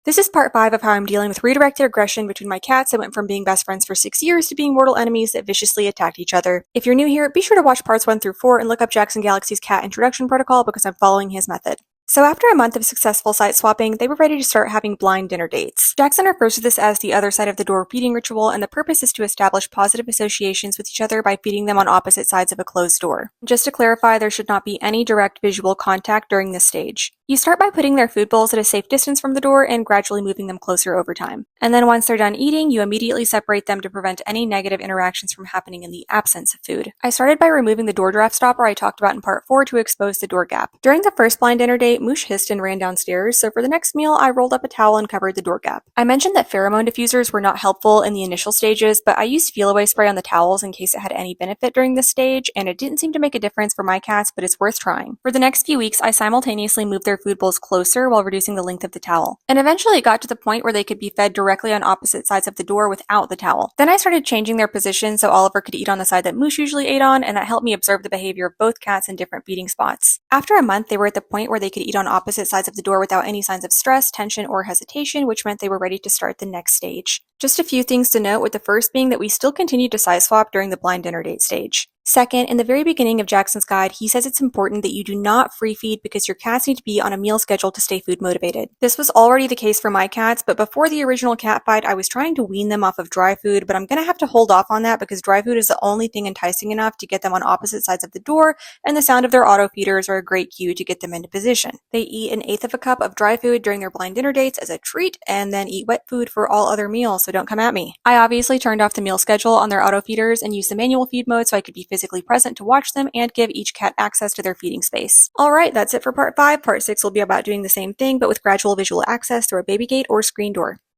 This is part 5 of how I'm dealing with redirected aggression between my cats that went from being best friends for 6 years to being mortal enemies that viciously attacked each other. If you're new here, be sure to watch parts 1 through 4 and look up Jackson Galaxy's cat introduction protocol because I'm following his method. So after a month of successful site swapping, they were ready to start having blind dinner dates. Jackson refers to this as the other side of the door feeding ritual, and the purpose is to establish positive associations with each other by feeding them on opposite sides of a closed door. Just to clarify, there should not be any direct visual contact during this stage. You start by putting their food bowls at a safe distance from the door and gradually moving them closer over time. And then once they're done eating, you immediately separate them to prevent any negative interactions from happening in the absence of food. I started by removing the door draft stopper I talked about in part 4 to expose the door gap. During the first blind dinner date, Moosh hissed and ran downstairs, so for the next meal, I rolled up a towel and covered the door gap. I mentioned that pheromone diffusers were not helpful in the initial stages, but I used feel-away spray on the towels in case it had any benefit during this stage, and it didn't seem to make a difference for my cats, but it's worth trying. For the next few weeks, I simultaneously moved their food bowls closer while reducing the length of the towel. And eventually it got to the point where they could be fed directly on opposite sides of the door without the towel. Then I started changing their position so Oliver could eat on the side that Moosh usually ate on, and that helped me observe the behavior of both cats in different feeding spots. After a month, they were at the point where they could eat on opposite sides of the door without any signs of stress, tension, or hesitation, which meant they were ready to start the next stage. Just a few things to note, with the first being that we still continued to side swap during the blind dinner date stage. Second, in the very beginning of Jackson's guide, he says it's important that you do not free feed because your cats need to be on a meal schedule to stay food motivated. This was already the case for my cats, but before the original cat fight, I was trying to wean them off of dry food, but I'm gonna have to hold off on that because dry food is the only thing enticing enough to get them on opposite sides of the door, and the sound of their auto feeders are a great cue to get them into position. They eat 1/8 of a cup of dry food during their blind dinner dates as a treat, and then eat wet food for all other meals, so don't come at me. I obviously turned off the meal schedule on their auto feeders and used the manual feed mode so I could be physically present to watch them and give each cat access to their feeding space. Alright, that's it for part 5. Part 6 will be about doing the same thing, but with gradual visual access through a baby gate or screen door.